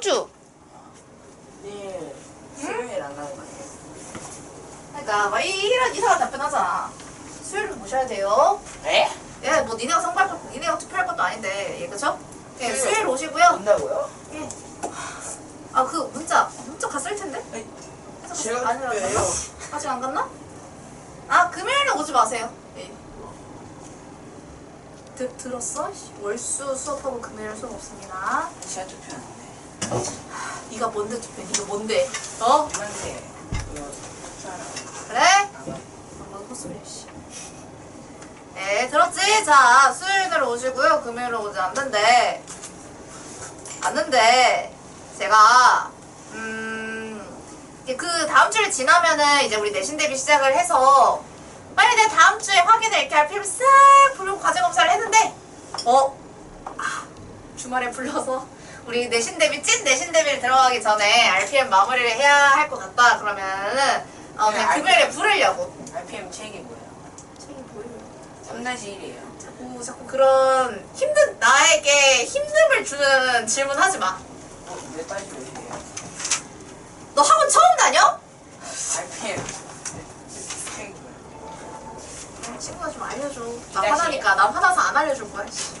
주. 내일 수요일 안 가는 거 아니에요? 그러니까 막 이런 이상한 답변하잖아. 수요일은 모셔야 돼요. 에? 예, 뭐 니네가 니네가 투표할 것도 아닌데, 예, 그쵸? 예, 수요일 오시고요. 온다고요? 예. 아, 그 문자 갔을 텐데? 제가 아니, 투표해요. 아직 안 갔나? 아, 금요일에 오지 마세요. 예. 들었어? 월수 수업하고 금요일 수업 없습니다. 제가 투표하는데. 네가 뭔데 투표? 네가 뭔데? 어? 이만세 이거 투표하라고. 그래? 엄마가 헛소리야, 씨. 네, 들었지? 자, 수요일날 오시고요. 금요일에 오지 않는데, 제가, 그 다음 주를 지나면은 이제 우리 내신 대비 시작을 해서, 빨리 내 다음 주에 확인을 이렇게 RPM 싹 부르고 과제 검사를 했는데, 주말에 불러서, 우리 내신 대비, 찐 내신 대비를 들어가기 전에 RPM 마무리를 해야 할 것 같다. 그러면은, 그냥 금요일에 부르려고. RPM 책이 뭐예요? 책이 뭐예요? 3-1이에요. 자꾸 그런 나에게 힘듦을 주는 질문 하지 마. 몇 달이 몇이에요? 너 학원 처음 다녀? RPM 책이 뭐예요? 친구가 좀 알려줘. 나 기다리세요. 화나니까. 나 화나서 안 알려줄 거야. 씨.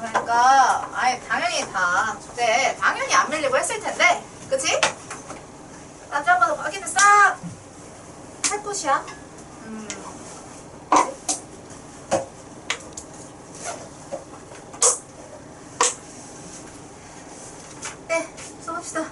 그러니까 당연히 다 숙제 당연히 안 밀리고 했을 텐데, 그치? 나중에 한번 확인을 싹 할 것이야. 네, 수고합시다.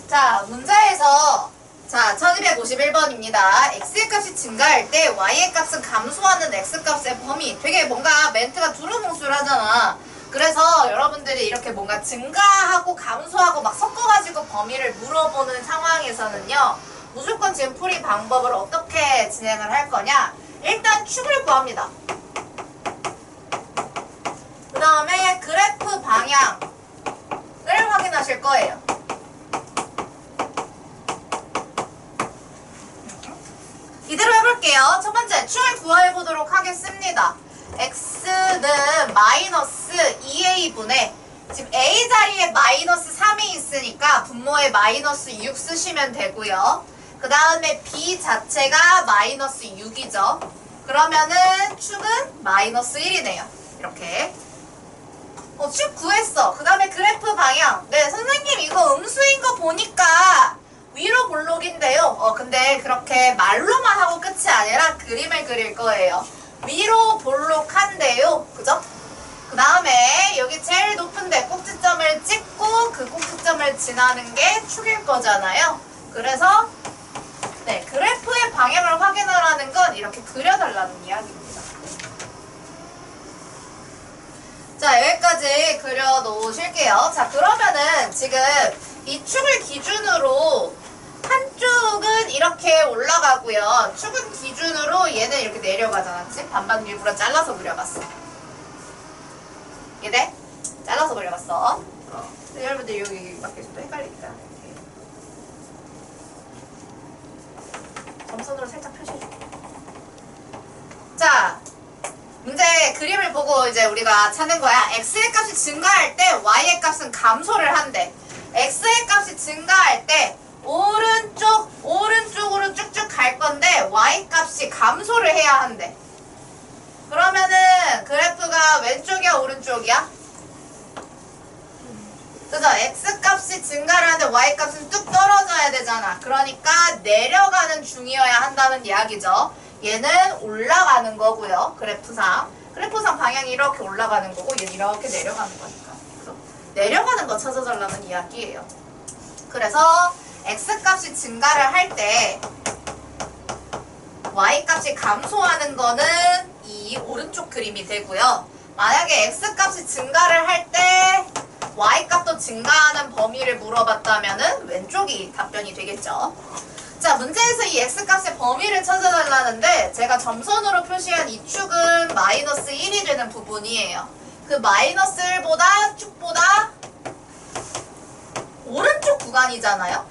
자, 문제에서 1251번입니다. x의 값이 증가할 때 y의 값은 감소하는 x값의 범위. 되게 뭔가 멘트가 두루뭉술하잖아. 그래서 여러분들이 이렇게 뭔가 증가하고 감소하고 막 섞어가지고 범위를 물어보는 상황에서는요, 무조건 지금 풀이 방법을 어떻게 진행을 할 거냐? 일단 축을 구합니다. 그 다음에 그래프 방향을 확인하실 거예요. 이대로 해볼게요. 첫 번째, 축을 구해보도록 하겠습니다. x는 마이너스 2a분의, 지금 a 자리에 마이너스 3이 있으니까 분모에 마이너스 6 쓰시면 되고요. 그 다음에 b 자체가 마이너스 6이죠. 그러면은 축은 마이너스 1이네요. 이렇게. 축 구했어. 그 다음에 그래프 방향. 네, 선생님 이거 음수인 거 보니까 위로 볼록인데요. 근데 그렇게 말로만 하고 끝이 아니라 그림을 그릴 거예요. 위로 볼록한데요. 그죠? 그 다음에 여기 제일 높은데 꼭지점을 찍고 그 꼭지점을 지나는 게 축일 거잖아요. 그래서 네, 그래프의 방향을 확인하라는 건 이렇게 그려달라는 이야기입니다. 자, 여기까지 그려 놓으실게요. 자, 그러면은 지금 이 축을 기준으로 한쪽은 이렇게 올라가고요. 축은 기준으로 얘는 이렇게 내려가잖아. 그치? 반반 일부러 잘라서 그려봤어. 얘네? 잘라서 그려봤어. 여러분들 여기 밖에 좀 헷갈리니까. 점선으로 살짝 표시해줄게. 자, 문제 그림을 보고 이제 우리가 찾는 거야. x의 값이 증가할 때 y의 값은 감소를 한대. x의 값이 증가할 때 오른쪽으로 쭉쭉 갈 건데 y 값이 감소를 해야 한대. 그러면은 그래프가 왼쪽이야 오른쪽이야? 그죠? x 값이 증가를 하는데 y 값은 뚝 떨어져야 되잖아. 그러니까 내려가는 중이어야 한다는 이야기죠. 얘는 올라가는 거고요. 그래프상 방향이 이렇게 올라가는 거고 얘는 이렇게 내려가는 거니까. 그래서 내려가는 거 찾아달라는 이야기예요. 그래서 x값이 증가를 할 때 y값이 감소하는 거는 이 오른쪽 그림이 되고요. 만약에 x값이 증가를 할 때 y값도 증가하는 범위를 물어봤다면은 왼쪽이 답변이 되겠죠. 자, 문제에서 이 x값의 범위를 찾아달라는데 제가 점선으로 표시한 이 축은 마이너스 1이 되는 부분이에요. 그 마이너스 1보다 축보다 오른쪽 구간이잖아요.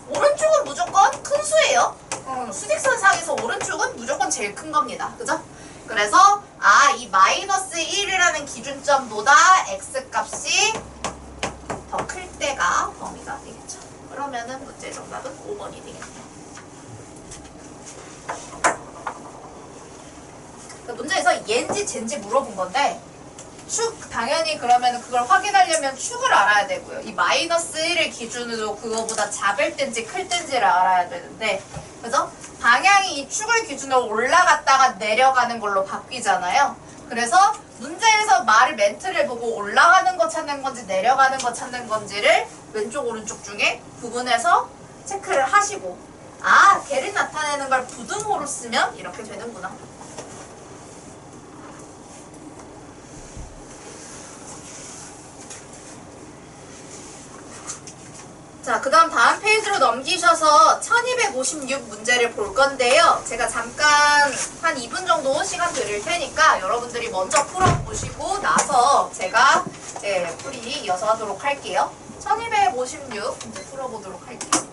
오른쪽은 무조건 큰 수예요. 수직선상에서 오른쪽은 무조건 제일 큰 겁니다. 그죠? 그래서 이 마이너스 1이라는 기준점보다 x값이 더 클 때가 범위가 되겠죠. 그러면은 문제 정답은 5번이 되겠네요. 문제에서 얘인지 쟤인지 물어본 건데 축 당연히 그러면 그걸 확인하려면 축을 알아야 되고요. 이 마이너스 1을 기준으로 그거보다 작을 땐지 클 땐지를 알아야 되는데 그래서 방향이 이 축을 기준으로 올라갔다가 내려가는 걸로 바뀌잖아요. 그래서 문제에서 말을 멘트를 보고 올라가는 거 찾는 건지 내려가는 거 찾는 건지를 왼쪽 오른쪽 중에 구분해서 체크를 하시고 걔를 나타내는 걸 부등호로 쓰면 이렇게 되는구나. 자, 그 다음 페이지로 넘기셔서 1256 문제를 볼 건데요. 제가 잠깐 한 2분 정도 시간 드릴 테니까 여러분들이 먼저 풀어보시고 나서 제가 풀이 이어서 하도록 할게요. 1256 문제 풀어보도록 할게요.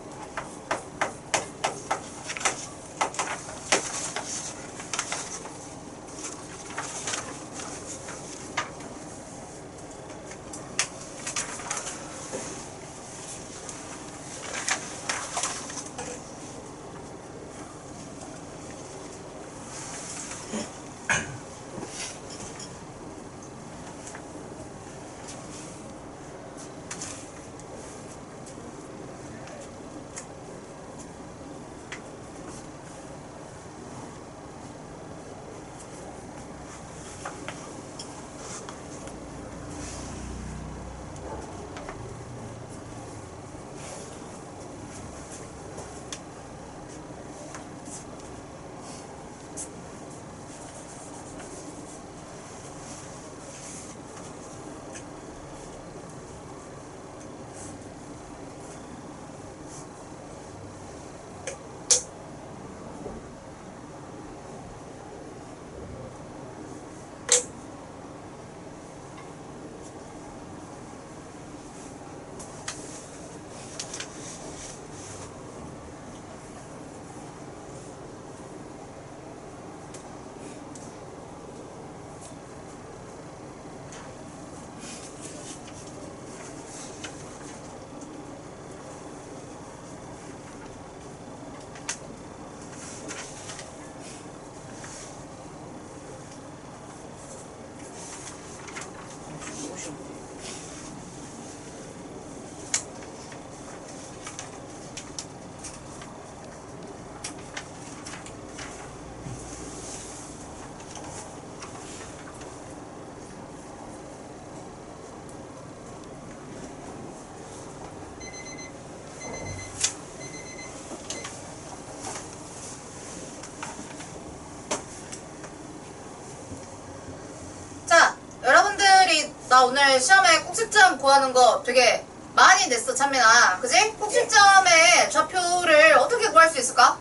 나 오늘 시험에 꼭지점 구하는 거 되게 많이 냈어, 찬민아. 그지? 꼭지점의 좌표를 어떻게 구할 수 있을까?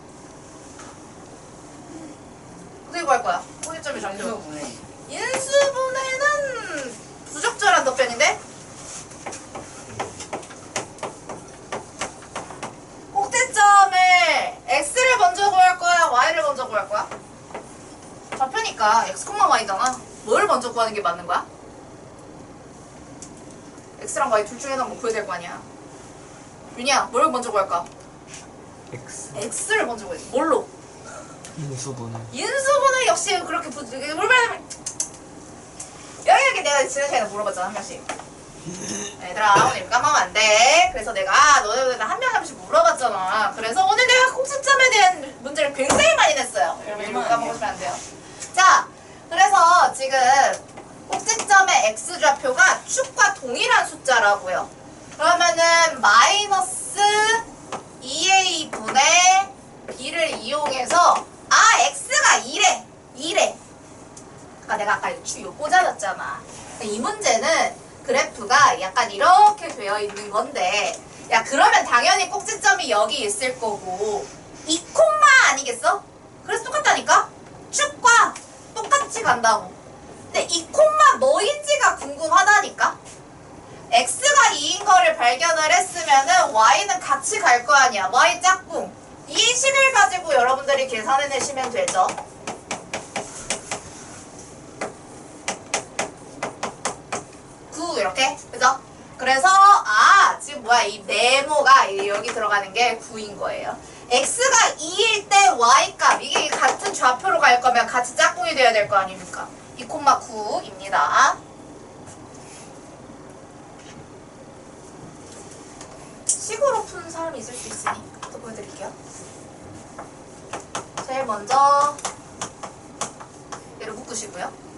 어떻게 구할 거야? 꼭지점의 좌표. 인수분해. 인수분해는 부적절한 답변인데? 꼭지점에 x를 먼저 구할 거야? y를 먼저 구할 거야? 좌표니까 x, y잖아. 뭘 먼저 구하는 게 맞는 거야? x랑 y 둘 중에 하나 뭐 구해야 될 거 아니야. 윤희야, 뭘 먼저 구할까? X x를 먼저 구해야지. 뭘로? 인수분해. 인수분해 역시 그렇게 여기 내가 지난 시간에 물어봤잖아, 한 명씩. 얘들아, 오늘 까먹으면 안 돼. 그래서 내가 너네들 한 명씩 물어봤잖아. 그래서 오늘 내가 꼭지점에 대한 문제를 굉장히 많이 냈어요. 여러분 이거 까먹으시면 안 돼요. 자, 그래서 지금 꼭지점의 x좌표가 축과 동일한 숫자라고요. 그러면은 마이너스 2a분의 b를 이용해서 x가 2래. 그러니까 내가 아까 이거 꽂아놨잖아. 이 문제는 그래프가 약간 이렇게 되어 있는 건데 야, 그러면 당연히 꼭지점이 여기 있을 거고 이 콤마 아니겠어? 그래서 똑같다니까? 쭉과 똑같이 간다고. 근데 이 콤마 뭐인지가 궁금하다니까? x가 2인 거를 발견을 했으면은 y는 같이 갈 거 아니야. y 짝꿍. 이 식을 가지고 여러분들이 계산해내시면 되죠. 이렇게 그죠? 그래서 지금 뭐야 이 네모가 여기 들어가는 게 9인 거예요. x가 2일 때 y값 이게 같은 좌표로 갈 거면 같이 짝꿍이 돼야 될 거 아닙니까? 2,9입니다. 식으로 푼 사람이 있을 수 있으니 또 보여드릴게요. 제일 먼저 얘를 묶으시고요.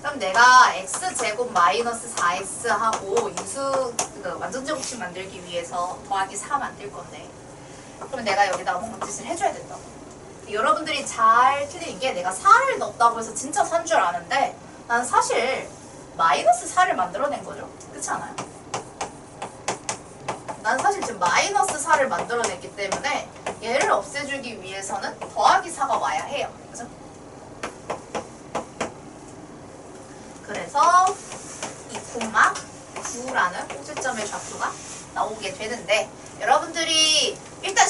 그럼 내가 x제곱 마이너스 4x 하고 인수 완전제곱식 만들기 위해서 더하기 4 만들 건데 그럼 내가 여기다 뭔가 뜻을 해줘야 된다고. 여러분들이 잘 틀린 게 내가 4를 넣었다고 해서 진짜 산 줄 아는데 난 사실 마이너스 4를 만들어낸 거죠. 그렇지 않아요? 난 사실 지금 마이너스 4를 만들어냈기 때문에 얘를 없애주기 위해서는 더하기 4가 와야 해요. 그죠? 그래서 2,9라는 꼭지점의 좌표가 나오게 되는데 여러분들이 일단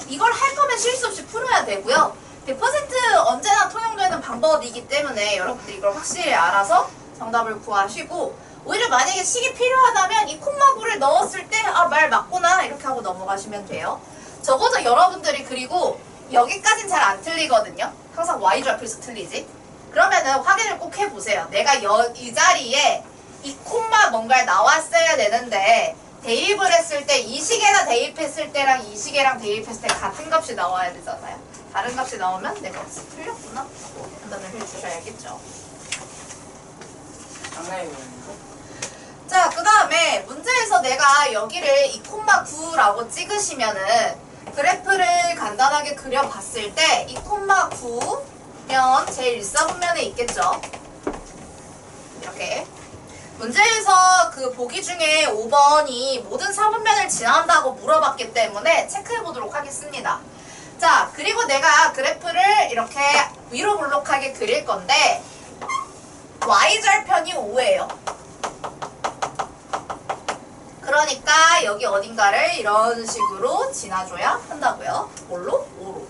이걸 할 거면 실수 없이 풀어야 되고요. 100% 언제나 통용되는 방법이기 때문에 여러분들이 이걸 확실히 알아서 정답을 구하시고 오히려 만약에 식이 필요하다면 이 콤마9를 넣었을 때 말 맞구나 이렇게 하고 넘어가시면 돼요. 적어도 여러분들이 그리고 여기까진 잘 안 틀리거든요. 항상 y좌표에서 틀리지. 그러면은 확인을 꼭 해보세요. 내가 이 자리에 이 콤마 뭔가를 나왔어야 되는데 대입을 했을 때 이 식에다 대입했을 때랑 이 식에랑 대입했을 때 같은 값이 나와야 되잖아요. 다른 값이 나오면 내가 틀렸구나 하고 판단을 해주셔야겠죠. 장난이거든요. 자, 그 다음에 문제에서 내가 여기를 2,9라고 찍으시면은 그래프를 간단하게 그려봤을 때 2,9면 제일 일사분면에 있겠죠. 이렇게 문제에서 그 보기 중에 5번이 모든 사분면을 지난다고 물어봤기 때문에 체크해 보도록 하겠습니다. 자, 그리고 내가 그래프를 이렇게 위로 볼록하게 그릴 건데 y절편이 5예요. 그러니까 여기 어딘가를 이런 식으로 지나줘야 한다고요. 뭘로? 5로.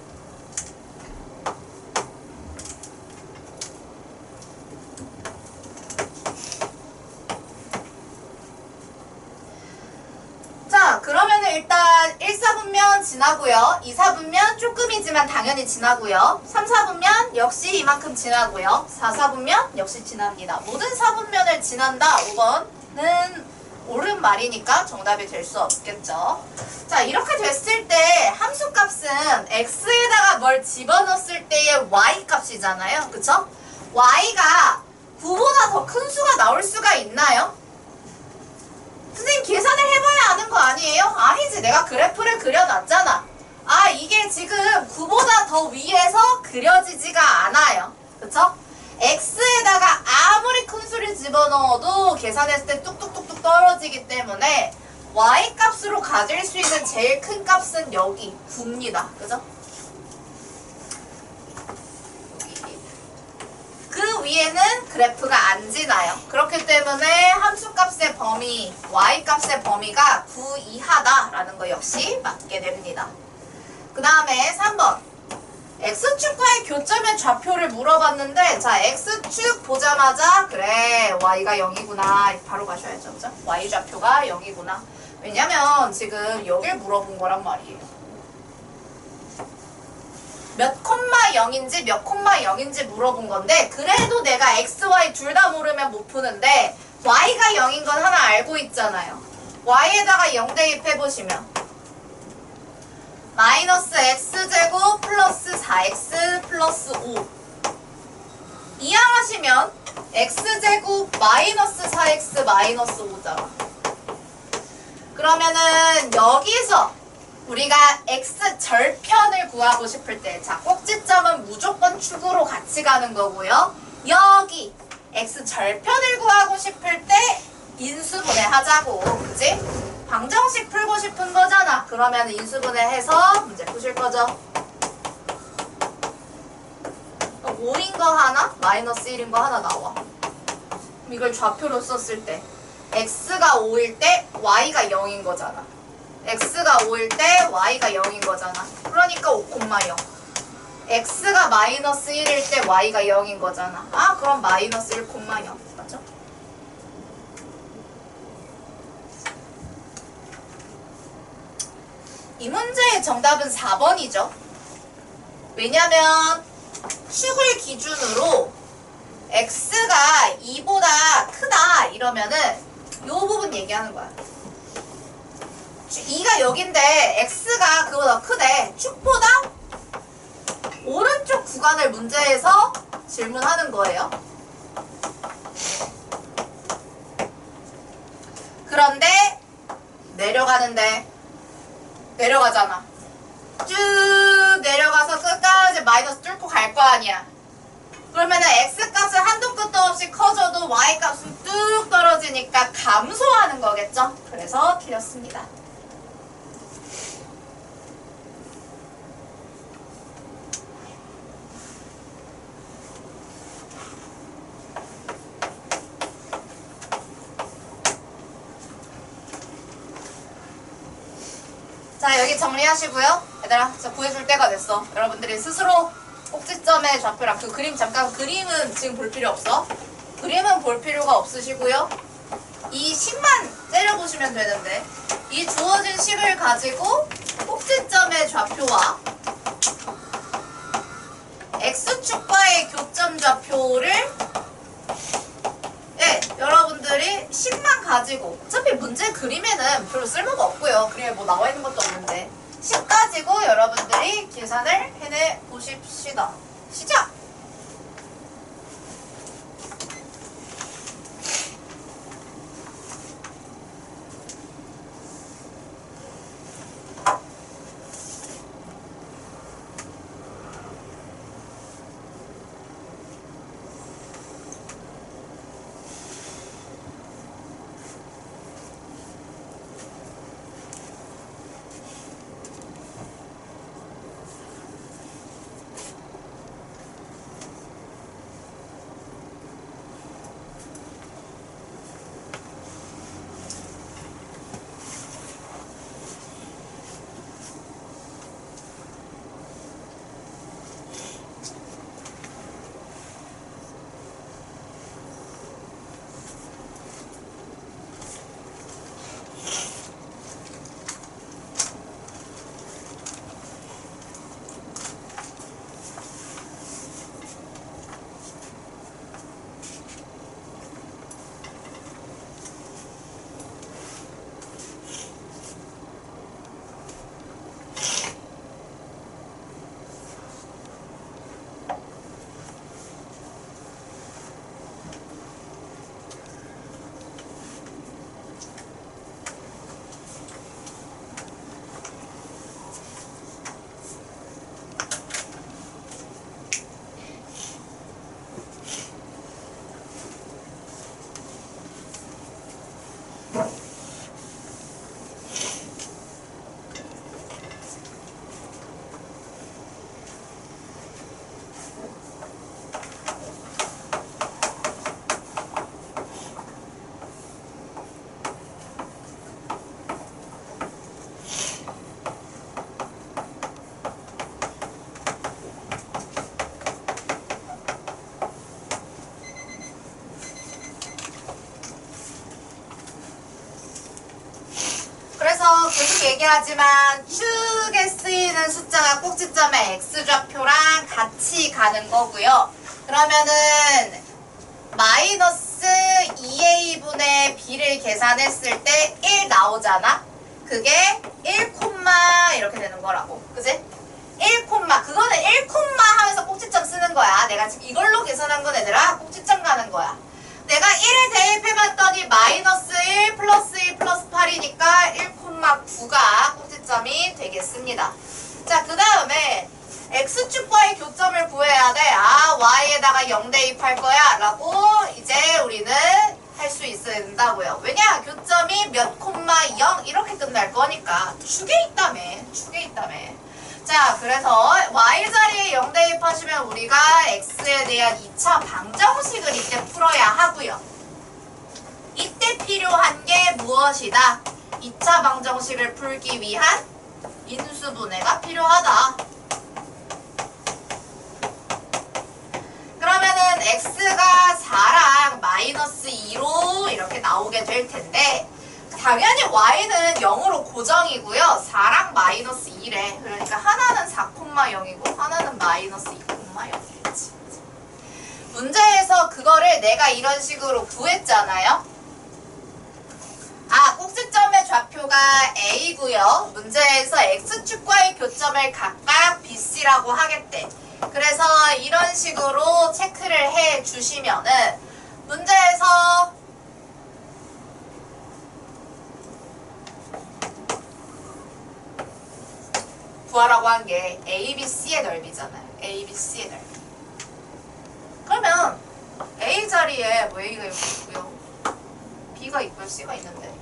자, 그러면은 일단 1사분면 지나고요. 2사분면 조금이지만 당연히 지나고요. 3사분면 역시 이만큼 지나고요. 4사분면 역시 지납니다. 모든 사분면을 지난다. 5번은 옳은 말이니까 정답이 될 수 없겠죠. 자, 이렇게 됐을 때 함수값은 x에다가 뭘 집어넣었을 때의 y값이잖아요. 그쵸? y가 9보다 더 큰 수가 나올 수가 있나요? 선생님 계산을 해봐야 아는 거 아니에요? 아니지. 내가 그래프를 그려놨잖아. 이게 지금 9보다 더 위에서 그려지지가 않아요. 그쵸? x에다가 아무리 큰 수를 집어넣어도 계산했을 때 뚝뚝뚝뚝 떨어지기 때문에 y값으로 가질 수 있는 제일 큰 값은 여기 9입니다. 그죠? 그 위에는 그래프가 안 지나요. 그렇기 때문에 함수값의 범위, y값의 범위가 9 이하다라는 거 역시 맞게 됩니다. 그 다음에 3번. x축과의 교점의 좌표를 물어봤는데 자, x축 보자마자 그래, y가 0이구나. 바로 가셔야죠. 그죠? y좌표가 0이구나. 왜냐면 지금 여길 물어본 거란 말이에요. 몇 콤마 0인지 몇 콤마 0인지 물어본 건데 그래도 내가 x, y 둘 다 모르면 못 푸는데 y가 0인 건 하나 알고 있잖아요. y에다가 0 대입해보시면 마이너스 x제곱 플러스 4x 플러스 5 이항하시면 x제곱 마이너스 4x 마이너스 5잖아. 그러면은 여기서 우리가 x절편을 구하고 싶을 때 자, 꼭지점은 무조건 축으로 같이 가는 거고요. 여기 x절편을 구하고 싶을 때 인수분해 하자고. 그치? 방정식 풀고 싶은 거잖아. 그러면 인수분해해서 문제 푸실 거죠. 5인 거 하나, 마이너스 1인 거 하나 나와. 그럼 이걸 좌표로 썼을 때 x가 5일 때 y가 0인 거잖아. x가 5일 때 y가 0인 거잖아. 그러니까 5,0. x가 마이너스 1일 때 y가 0인 거잖아. 아, 그럼 마이너스 1,0. 맞죠? 이 문제의 정답은 4번이죠. 왜냐면 축을 기준으로 x가 2보다 크다 이러면은 요 부분 얘기하는 거야. 2가 여긴데 x가 그보다 크대. 축보다 오른쪽 구간을 문제에서 질문하는 거예요. 그런데 내려가잖아. 쭉 내려가서 끝까지 마이너스 뚫고 갈 거 아니야. 그러면은 x값은 한도 끝도 없이 커져도 y값은 뚝 떨어지니까 감소하는 거겠죠? 그래서 틀렸습니다. 자, 여기 정리하시고요. 얘들아, 저 구해줄 때가 됐어. 여러분들이 스스로 꼭지점의 좌표랑 그 그림 잠깐, 그림은 지금 볼 필요 없어. 그림은 볼 필요가 없으시고요. 이 식만 째려보시면 되는데 이 주어진 식을 가지고 꼭지점의 좌표와 x축과의 교점 좌표를 여러분들이 식만 가지고 어차피 문제 그림에는 별로 쓸모가 없고요. 그림에 뭐 나와 있는 것도 없는데 식 가지고 여러분들이 계산을 해내 보십시다. 시작! 계속 얘기하지만 축에 쓰이는 숫자가 꼭지점의 x좌표랑 같이 가는 거고요. 그러면은 마이너스 2a분의 b를 계산했을 때 1 나오잖아? 그게 1, 이렇게 되는 거라고. 그치? 1, 그거는 1, 하면서 꼭지점 쓰는 거야. 내가 지금 이걸로 계산한 건 얘들아 꼭지점 가는 거야. 내가 1에 대입해봤더니 마이너스 1 플러스 1 플러스 8이니까 1,9가 꼭지점이 되겠습니다. 자, 그 다음에 x축과의 교점을 구해야 돼. 아, y에다가 0 대입할 거야 라고 이제 우리는 할 수 있어야 된다고요. 왜냐? 교점이 몇 콤마 0 이렇게 끝날 거니까. 축에 있다며. 축에 있다며. 자, 그래서 y자리에 0 대입하시면 우리가 x에 대한 2차 방정식을 이때 풀어야 하고요. 이때 필요한 게 무엇이다? 2차 방정식을 풀기 위한 인수분해가 필요하다. 그러면은 x가 4랑 마이너스 2로 이렇게 나오게 될 텐데 당연히 y는 0으로 고정이고요. 4랑 마이너스 2래. 그러니까 하나는 4,0이고 하나는 마이너스 2,0이겠지. 문제에서 그거를 내가 이런 식으로 구했잖아요. 아, 꼭지점의 좌표가 A고요. 문제에서 X축과의 교점을 각각 BC라고 하겠대. 그래서 이런 식으로 체크를 해 주시면은 문제에서 구하라고 한 게 ABC의 넓이잖아요. ABC의 넓이. 그러면 A 자리에 뭐 A가 여기 있고요. B가 있고요. C가 있는데.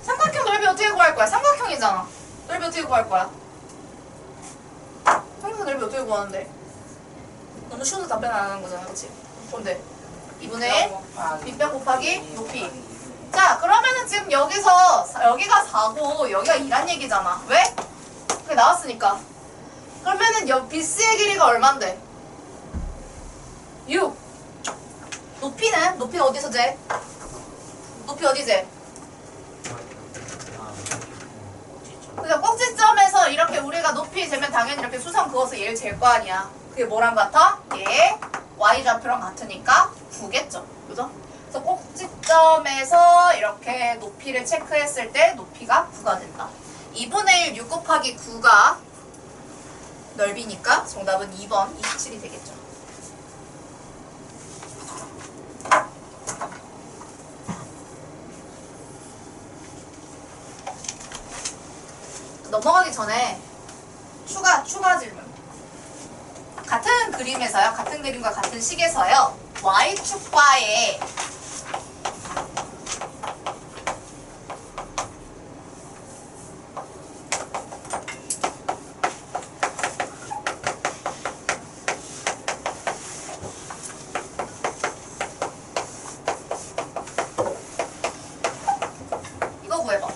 삼각형 넓이 어떻게 구할 거야? 삼각형이잖아. 넓이 어떻게 구할 거야? 삼각형 넓이 어떻게 구하는데? 너무 쉬워서 답변 안 하는 거잖아. 그치? 뭔데? 2분의 1 빗변 곱하기 높이. 자, 그러면은 지금 여기서 여기가 4고 여기가 2란 얘기잖아. 왜? 그게 나왔으니까. 그러면은 BC의 길이가 얼만데? 6. 높이는? 높이는 어디서 재? 높이 어디 재? 그러니까 꼭지점에서 이렇게 우리가 높이 재면 당연히 이렇게 수선 그어서 얘를 잴 거 아니야. 그게 뭐랑 같아? 얘 y좌표랑 같으니까 9겠죠. 그죠? 그래서 꼭지점에서 이렇게 높이를 체크했을 때 높이가 9가 된다. 2분의 1 6 곱하기 9가 넓이니까 정답은 2번 27이 되겠죠. 넘어가기 전에 추가 질문. 같은 그림에서요. 같은 그림과 같은 식에서요. y축과의 이거 구해봐.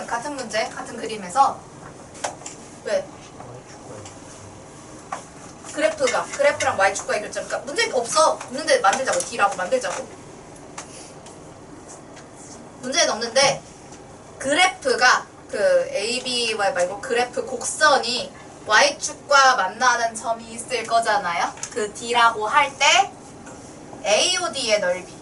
같은 문제, 같은 그림에서 왜? 그래프랑 y축과의 교점. 그러니까 문제 없어. 없는데 만들자고. D라고 만들자고. 문제는 없는데 그래프가 그 ABY 말고 그래프 곡선이 y축과 만나는 점이 있을 거잖아요. 그 D라고 할 때 AOD의 넓이.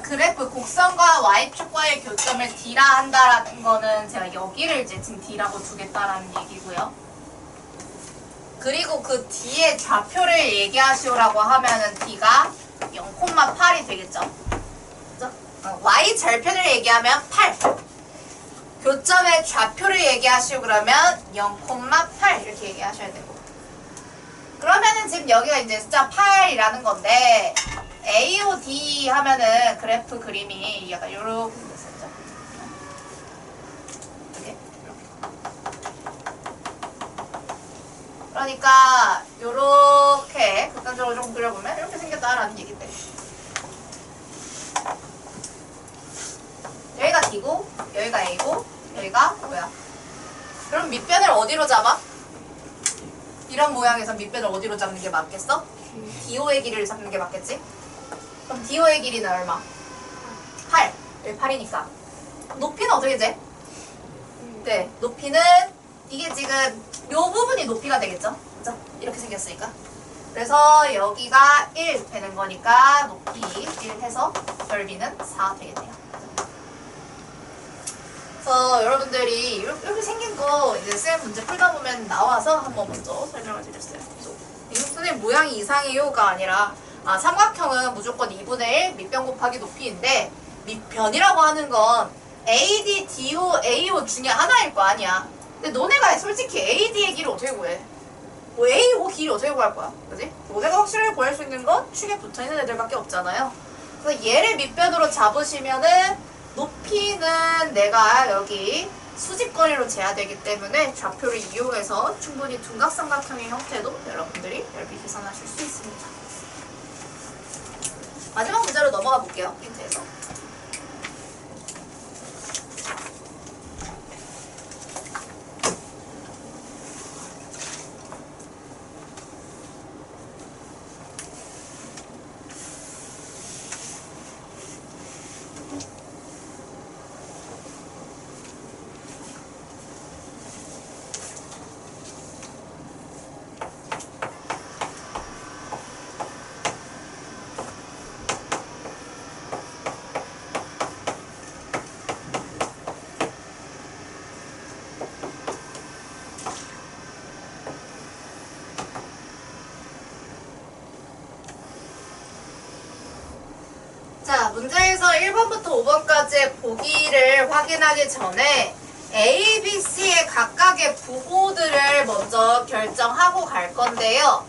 그래프 곡선과 y축과의 교점을 D라 한다라는 거는 제가 여기를 이제 지금 D라고 두겠다라는 얘기고요. 그리고 그 D의 좌표를 얘기하시오라고 하면은 D가 0,8이 되겠죠. 그죠? Y 절편을 얘기하면 8. 교점의 좌표를 얘기하시오 그러면 0,8 이렇게 얘기하셔야 되고. 그러면은 지금 여기가 이제 숫자 8이라는 건데 AOD 하면은 그래프 그림이 약간 요렇게 생겼었죠. 이렇게. 그러니까 요렇게 극단적으로 좀 그려보면 이렇게 생겼다라는 얘기인데, 여기가 D고 여기가 A고 여기가 뭐야? 그럼 밑변을 어디로 잡아? 이런 모양에서 밑변을 어디로 잡는 게 맞겠어? DO의 길이를 잡는 게 맞겠지? 그럼 DO의 길이는 얼마? 8. 여기 8이니까. 높이는 어떻게 돼? 네, 높이는 이게 지금 요 부분이 높이가 되겠죠? 그죠? 이렇게 생겼으니까. 그래서 여기가 1 되는 거니까 높이 1 해서 넓이는 4 되겠네요. 그래서 여러분들이 이렇게 생긴 거 이제 쌤 문제 풀다 보면 나와서 한번 먼저 설명을 드렸어요. 선생님 모양이 이상해요가 아니라 삼각형은 무조건 2분의 1 밑변 곱하기 높이인데 밑변이라고 하는 건 AD, DO, AO 중에 하나일 거 아니야. 근데 너네가 솔직히 AD의 길을 어떻게 구해? 뭐 AO 길이 어떻게 구할 거야? 그지? 너네가 확실하게 구할 수 있는 건 축에 붙어있는 애들밖에 없잖아요. 그래서 얘를 밑변으로 잡으시면은 높이는 내가 여기 수직거리로 재야 되기 때문에 좌표를 이용해서 충분히 둔각삼각형의 형태도 여러분들이 넓이 계산하실 수 있습니다. 마지막 문제로 넘어가 볼게요. 힌트에서. 자, 문제에서 1번부터 5번까지의 보기를 확인하기 전에 A, B, C의 각각의 부호들을 먼저 결정하고 갈 건데요.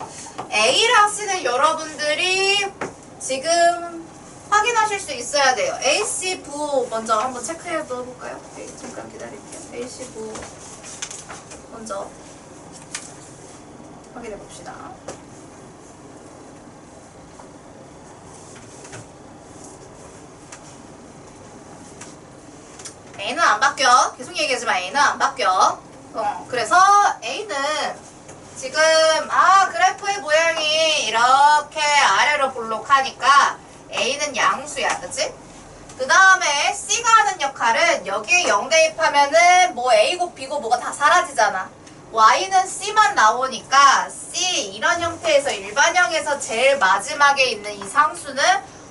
A랑 C는 여러분들이 지금 확인하실 수 있어야 돼요. A, C 부호 먼저 한번 체크해 볼까요? 네, 잠깐 기다릴게요. A, C 부호 먼저 확인해 봅시다. A는 안 바뀌어. 계속 얘기하지만 A는 안 바뀌어. 그래서 A는 지금 그래프의 모양이 이렇게 아래로 볼록하니까 A는 양수야. 그치? 그 다음에 C가 하는 역할은 여기에 0 대입하면은 뭐 A고 B고 뭐가 다 사라지잖아. Y는 C만 나오니까 C 이런 형태에서 일반형에서 제일 마지막에 있는 이 상수는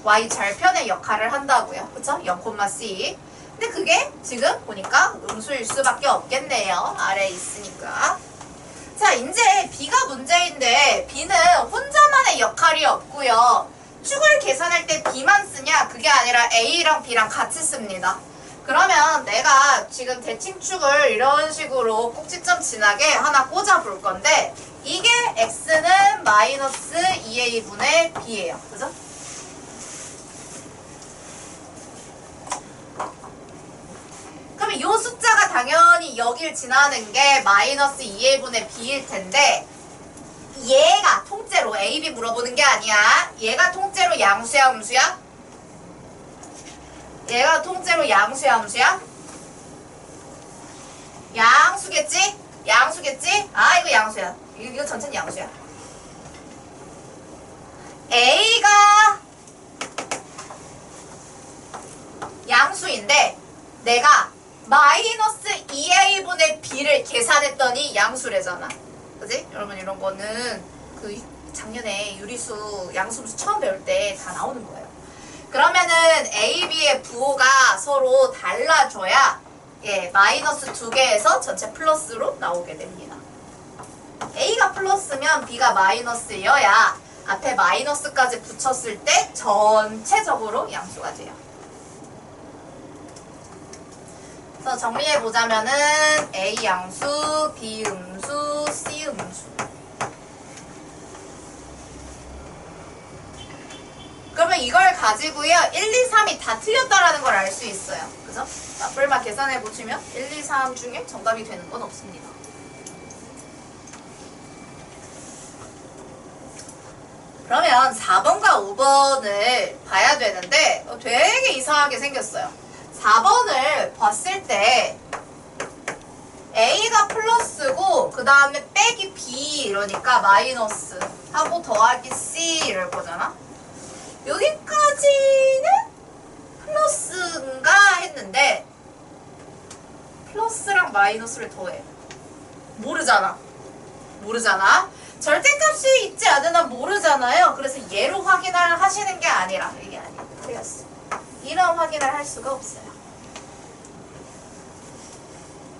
Y 절편의 역할을 한다고요. 그쵸? 0,C. 근데 그게 지금 보니까 음수일 수밖에 없겠네요. 아래에 있으니까. 자, 이제 B가 문제인데 B는 혼자만의 역할이 없고요. 축을 계산할 때 B만 쓰냐? 그게 아니라 A랑 B랑 같이 씁니다. 그러면 내가 지금 대칭축을 이런 식으로 꼭지점 지나게 하나 꽂아볼 건데 이게 X는 마이너스 2A분의 B예요. 그죠? 그러면 이 숫자가 당연히 여길 지나는 게 마이너스 2A분의 B일 텐데 얘가 통째로 A, B 물어보는 게 아니야. 얘가 통째로 양수야, 음수야? 얘가 통째로 양수야, 음수야? 양수겠지? 양수겠지? 이거 양수야. 이거 전체는 양수야. A가 양수인데 내가 마이너스 2A분의 B를 계산했더니 양수래잖아. 그지? 여러분 이런 거는 그 작년에 유리수, 양수함수 처음 배울 때 다 나오는 거예요. 그러면은 A, B의 부호가 서로 달라져야 마이너스 2개에서 전체 플러스로 나오게 됩니다. A가 플러스면 B가 마이너스여야 앞에 마이너스까지 붙였을 때 전체적으로 양수가 돼요. 그래서 정리해보자면은 A 양수, B 음수, C 음수. 그러면 이걸 가지고요 1, 2, 3이 다 틀렸다라는 걸 알 수 있어요. 그죠? 나쁠만 계산해 보시면 1, 2, 3 중에 정답이 되는 건 없습니다. 그러면 4번과 5번을 봐야 되는데 되게 이상하게 생겼어요. 4번을 봤을 때 A가 플러스고 그 다음에 빼기 B 이러니까 마이너스 하고 더하기 C 이럴 거잖아. 여기까지는 플러스인가 했는데 플러스랑 마이너스를 더해. 모르잖아. 절대값이 있지 않은 한 모르잖아요. 그래서 얘로 확인을 하시는 게 아니라 이게 아니에요. 틀렸어. 이런 확인을 할 수가 없어요.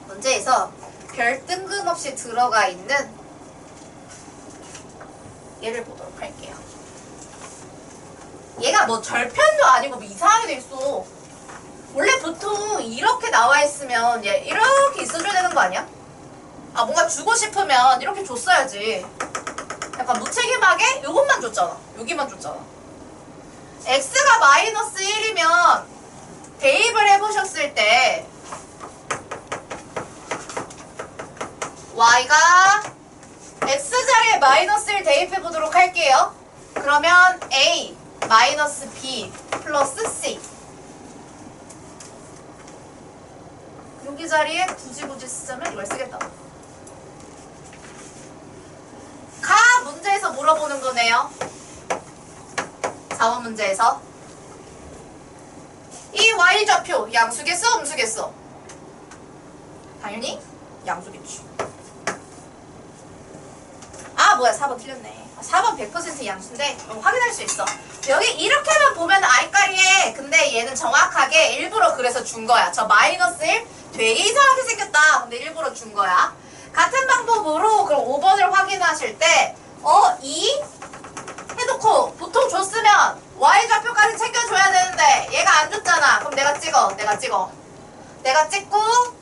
문제에서 별 뜬금없이 들어가 있는 얘를 보도록 할게요. 얘가 뭐 절편도 아니고 뭐 이상하게 돼 있어. 원래 보통 이렇게 나와 있으면 얘 이렇게 있어줘야 되는 거 아니야? 아 뭔가 주고 싶으면 이렇게 줬어야지. 약간 무책임하게 요것만 줬잖아. 여기만 줬잖아. x가 마이너스 1이면 대입을 해보셨을 때 y가 x자리에 마이너스 1 대입해보도록 할게요. 그러면 a 마이너스 b 플러스 c 여기 자리에 굳이 쓰자면 이걸 쓰겠다고. 가 문제에서 물어보는 거네요. 4번 문제에서 이 y좌표 양수겠어 음수겠어? 당연히 양수겠지. 아 뭐야 4번 틀렸네. 4번 100% 양수인데 확인할 수 있어. 여기 이렇게만 보면 알까리에 근데 얘는 정확하게 일부러 그래서 준 거야. 저 마이너스 1 되게 이상하게 생겼다. 근데 일부러 준 거야. 같은 방법으로 그럼 5번을 확인하실 때 2 해놓고 보통 줬으면 y좌표까지 챙겨줘야 되는데 얘가 안 줬잖아. 그럼 내가 찍고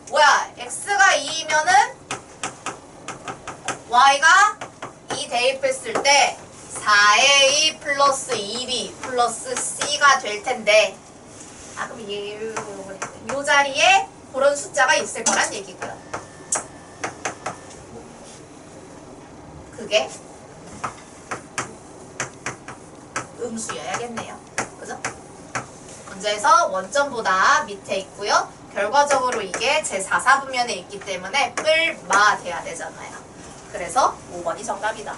뭐야 x가 2이면은 y가 2 대입했을 때 4의 2 플러스 2b 플러스 c가 될 텐데 그럼 요 자리에 그런 숫자가 있을 거란 얘기고요. 그게 음수여야겠네요. 그죠? 문제에서 원점보다 밑에 있고요. 결과적으로 이게 제 4사분면에 있기 때문에 뿔마 돼야 되잖아요. 그래서 5번이 정답이다.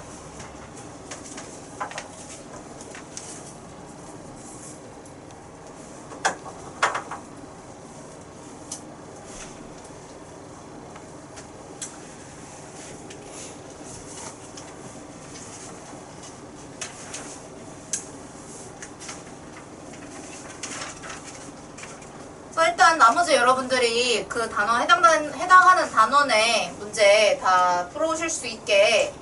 일단 나머지 여러분들이 그 단어 해당하는 단원의 문제 다 풀어오실 수 있게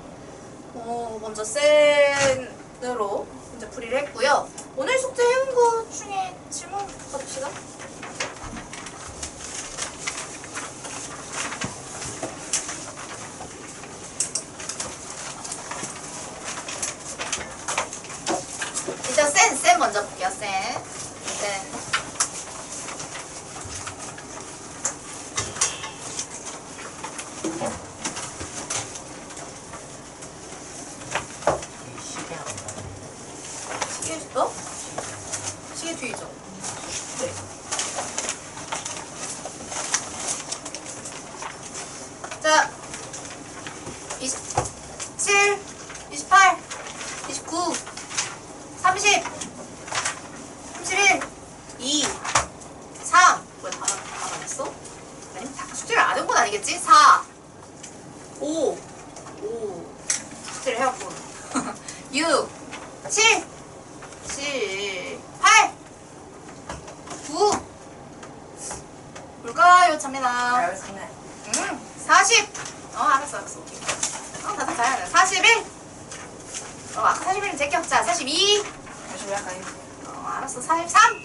먼저 센으로 문제 풀이를 했고요. 오늘 숙제 해온 거 중에 질문 받읍시다. 일단 센 먼저 볼게요. 센. 27, 28, 29, 30, 31, 2, 3. 뭐야, 다 맞았어? 아니면 다 숙제를 안 한 건 아니겠지? 4, 5, 숙제를 해왔군. 6, 7, 8, 9. 뭘까요, 참이나? 40. 알았어. 오케이. 다들 잘하네. 41. 아까 41은 제껴. 자, 42. 42 할까요? 알았어. 43.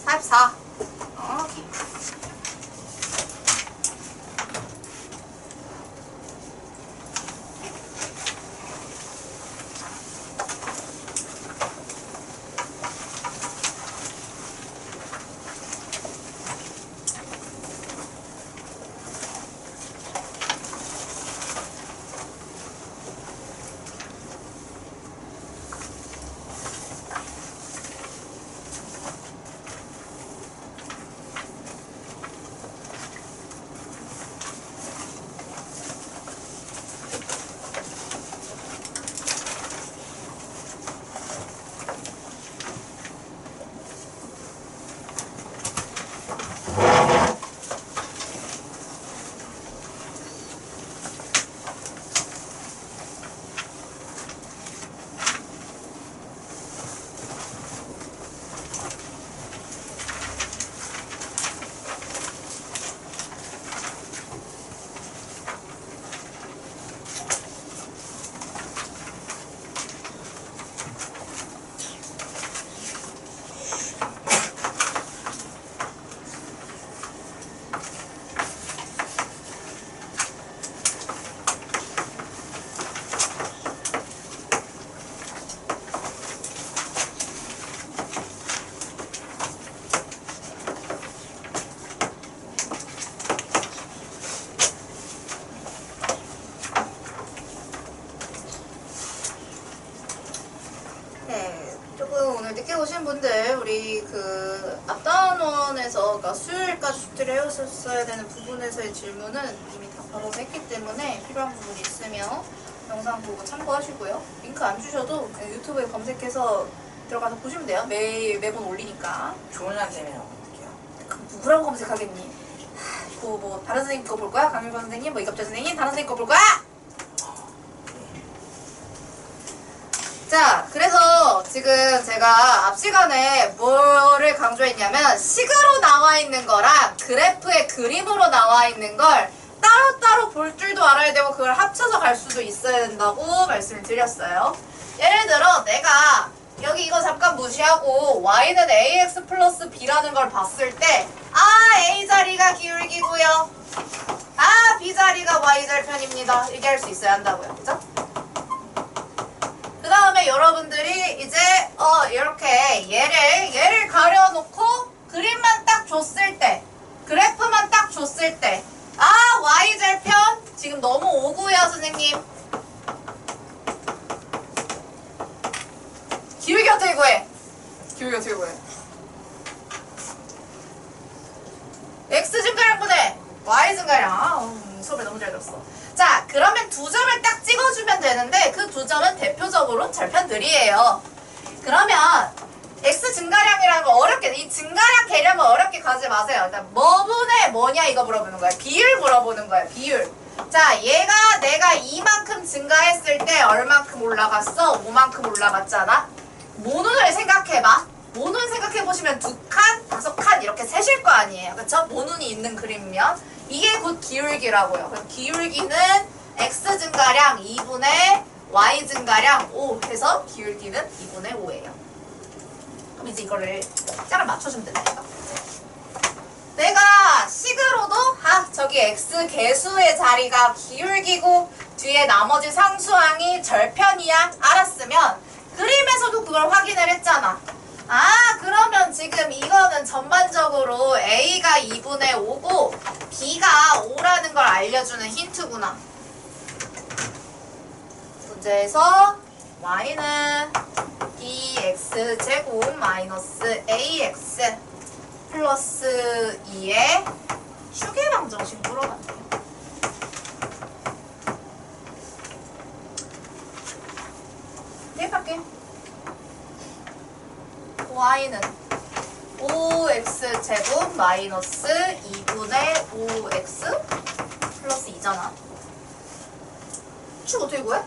44. 오케이. 오신 분들 우리 그 앞단원에서 그러니까 수요일까지 숙제를 해오셨어야 되는 부분에서의 질문은 이미 다 받아서 했기 때문에 필요한 부분 있으면 영상 보고 참고하시고요. 링크 안 주셔도 그냥 유튜브에 검색해서 들어가서 보시면 돼요. 매번 올리니까. 조은란 쌤이라고 볼게요. 누구라고 검색하겠니? 뭐 다른 선생님 거 볼 거야? 강일권 선생님? 뭐 이갑재 선생님? 다른 선생님 거 볼 거야? 자, 그래서 지금 제가 앞 시간에 뭐를 강조했냐면 식으로 나와 있는 거랑 그래프의 그림으로 나와 있는 걸 따로따로 볼 줄도 알아야 되고 그걸 합쳐서 갈 수도 있어야 된다고 말씀을 드렸어요. 예를 들어 내가 여기 이거 잠깐 무시하고 y는 ax 플러스 b라는 걸 봤을 때 A 자리가 기울기고요. B 자리가 y 절편입니다. 이렇게 할 수 있어야 한다고요. 그죠? 그 다음에 여러분들이 이제 이렇게 얘를 가려놓고 그림만 딱 줬을 때 그래프만 딱 줬을 때 y절편 지금 너무 오구요 선생님. 기울기 어떻게 구해? 기울기 어떻게 구해? x 증가량분의 y 증가량. 수업을 너무 잘 들었어. 자, 그러면 두 점을 딱 찍어주면 되는데 그 두 점은 대표적으로 절편들이에요. 그러면 x 증가량이라는 거 어렵게, 이 증가량 개념을 어렵게 가지 마세요. 일단 뭐분의 뭐냐 이거 물어보는 거야. 비율 물어보는 거야. 비율. 자, 얘가 내가 이만큼 증가했을 때 얼만큼 올라갔어? 5만큼 올라갔잖아. 모눈을 생각해봐. 모눈 생각해보시면 2칸, 5칸 이렇게 세실 거 아니에요. 그쵸? 모눈이 있는 그림이면 이게 곧 기울기라고요. 그럼 기울기는 x 증가량 2분의 y 증가량 5 해서 기울기는 2분의 5예요. 그럼 이제 이거를 짝을 맞춰주면 된다니까. 내가 식으로도 저기 x 개수의 자리가 기울기고 뒤에 나머지 상수항이 절편이야 알았으면 그림에서도 그걸 확인을 했잖아. 그러면 지금 이거는 전반적으로 A가 2분의 5고 B가 5라는 걸 알려주는 힌트구나. 문제에서 Y는 BX제곱 마이너스 AX 플러스 2의 휴계방정식 물어봤네요. 대입할게. y는 5x제곱 마이너스 2분의 5x 플러스 2잖아. 축 어떻게 구해?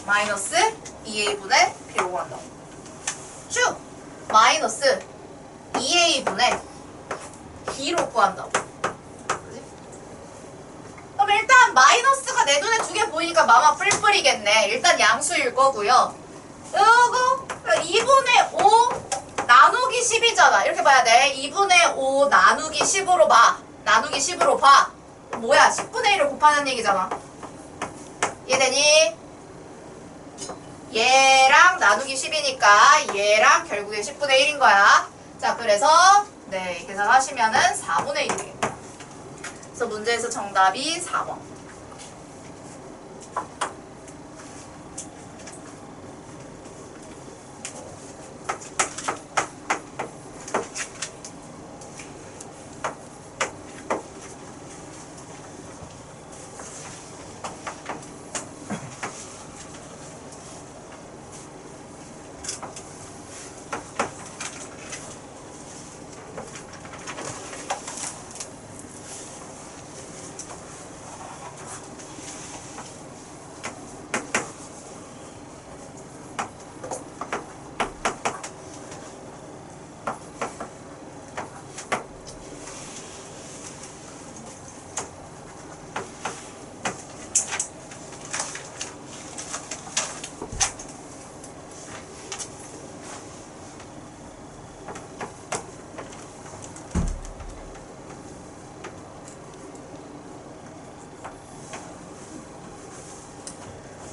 마이너스 2a분의 b로 구한다고. 축 마이너스 2a분의 b로 구한다고. 그치? 그럼 일단 마이너스가 내 눈에 두 개 보이니까 마마 뿔뿔이겠네. 일단 양수일 거고요. 그리고 2분의 5 나누기 10이잖아. 이렇게 봐야 돼. 2분의 5 나누기 10으로 봐. 나누기 10으로 봐. 뭐야? 10분의 1을 곱하는 얘기잖아. 이해되니? 얘랑 나누기 10이니까 얘랑 결국에 10분의 1인 거야. 자, 그래서 네, 계산하시면은 4분의 1이 되겠다. 그래서 문제에서 정답이 4번.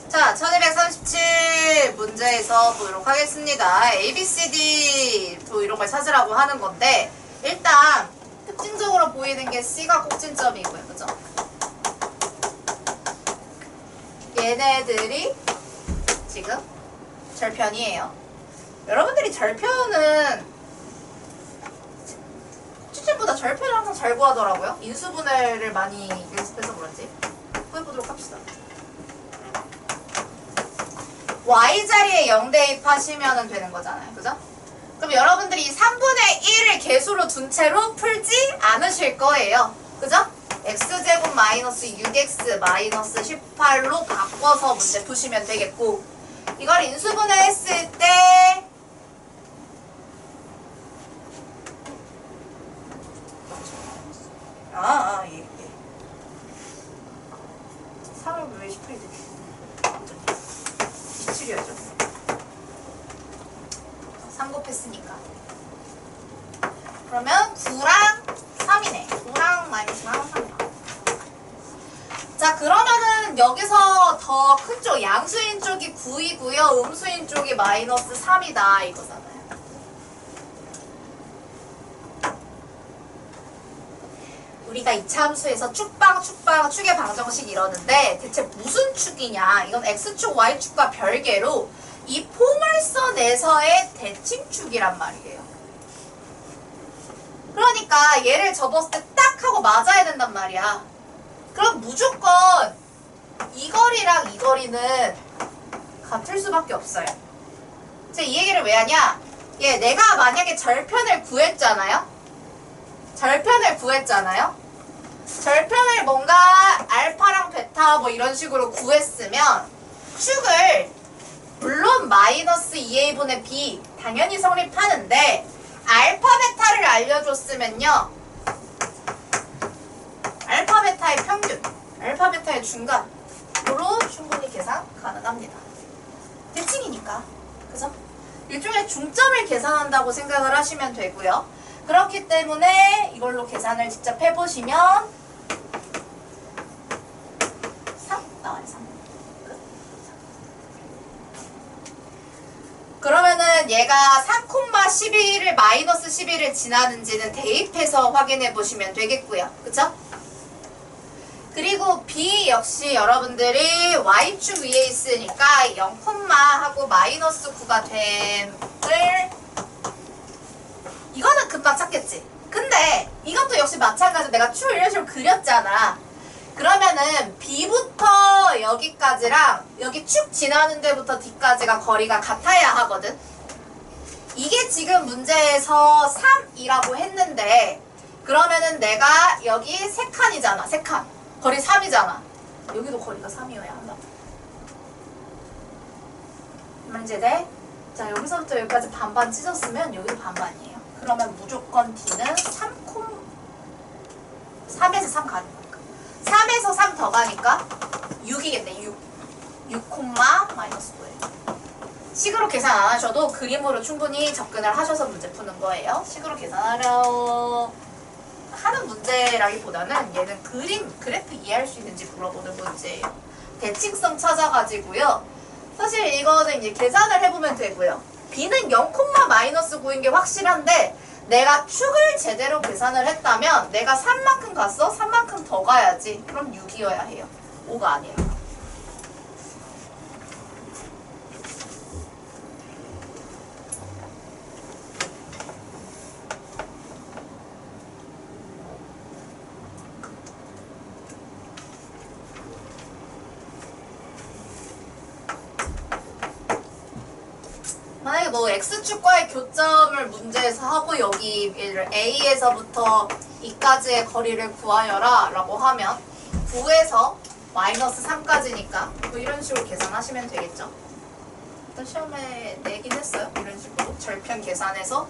자, 1237 문제에서 보도록 하겠습니다. ABCD 또 이런 걸 찾으라고 하는 건데 일단 특징적으로 보이는 게 C가 꼭진점이고요. 그죠? 얘네들이 지금 절편이에요. 여러분들이 절편은 추천보다 절편을 항상 잘 구하더라고요. 인수분해를 많이 연습해서 그런지. 구해보도록 합시다. y자리에 0 대입하시면 되는 거잖아요. 그죠? 그럼 여러분들이 3분의 1을 개수로 둔 채로 풀지 않으실 거예요. 그죠? x제곱 마이너스 6x 마이너스 18로 바꿔서 문제 푸시면 되겠고, 이걸 인수분해했을 때 예. 3을 왜 18이 되지? 27이었죠. 3 곱했으니까. 그러면 9랑 3이네. 9랑 마이너스 4랑 3이야. 자, 그러면은 여기서 더 큰 쪽, 양수인 쪽이 9이고요. 음수인 쪽이 마이너스 3이다. 이거잖아요. 우리가 이차함수에서 축방, 축의 방정식 이러는데 대체 무슨 축이냐? 이건 x축, y축과 별개로 이 포물선에서의 대칭축이란 말이에요. 그러니까 얘를 접었을 때 딱 하고 맞아야 된단 말이야. 그럼 무조건 이 거리랑 이 거리는 같을 수밖에 없어요. 제가 이 얘기를 왜 하냐? 내가 만약에 절편을 구했잖아요? 절편을 뭔가 알파랑 베타 뭐 이런 식으로 구했으면 축을 물론 마이너스 2a분의 b 당연히 성립하는데 알파 베타를 알려줬으면요. 알파 베타의 평균, 알파 베타의 중간으로 충분히 계산 가능합니다. 대칭이니까. 그죠? 일종의 중점을 계산한다고 생각을 하시면 되고요. 그렇기 때문에 이걸로 계산을 직접 해보시면 3 나와요. 3. 그러면은 얘가 3,11을 마이너스 11을 지나는지는 대입해서 확인해 보시면 되겠고요. 그쵸? 그리고 B 역시 여러분들이 Y축 위에 있으니까 0, 하고 마이너스 9가 됨을 이거는 금방 찾겠지. 근데 이것도 역시 마찬가지로 내가 축을 이런 식으로 그렸잖아. 그러면은 B부터 여기까지랑 여기 축 지나는 데부터 D까지가 거리가 같아야 하거든. 이게 지금 문제에서 3이라고 했는데 그러면은 내가 여기 3칸이잖아. 3칸. 거리 3이잖아. 여기도 거리가 3이어야 한다. 문제돼? 자, 여기서부터 여기까지 반반 찢었으면 여기도 반반이에요. 그러면 무조건 D는 3에서 3 가는 거니까. 3에서 3 더 가니까 6이겠네. 6 마이너스 9예요. 식으로 계산 안 하셔도 그림으로 충분히 접근을 하셔서 문제 푸는 거예요. 식으로 계산하려 하는 문제라기보다는 얘는 그래프 이해할 수 있는지 물어보는 문제예요. 대칭성 찾아가지고요. 사실 이거는 이제 계산을 해보면 되고요. B는 0, 마이너스 9인 게 확실한데 내가 축을 제대로 계산을 했다면 내가 3만큼 갔어? 3만큼 더 가야지. 그럼 6이어야 해요. 5가 아니에요. 만약에 뭐 X축과의 교점을 문제에서 하고 여기 A에서부터 E까지의 거리를 구하여라 라고 하면 9에서 마이너스 3까지니까 뭐 이런 식으로 계산하시면 되겠죠. 일단 시험에 내긴 했어요. 이런 식으로 절편 계산해서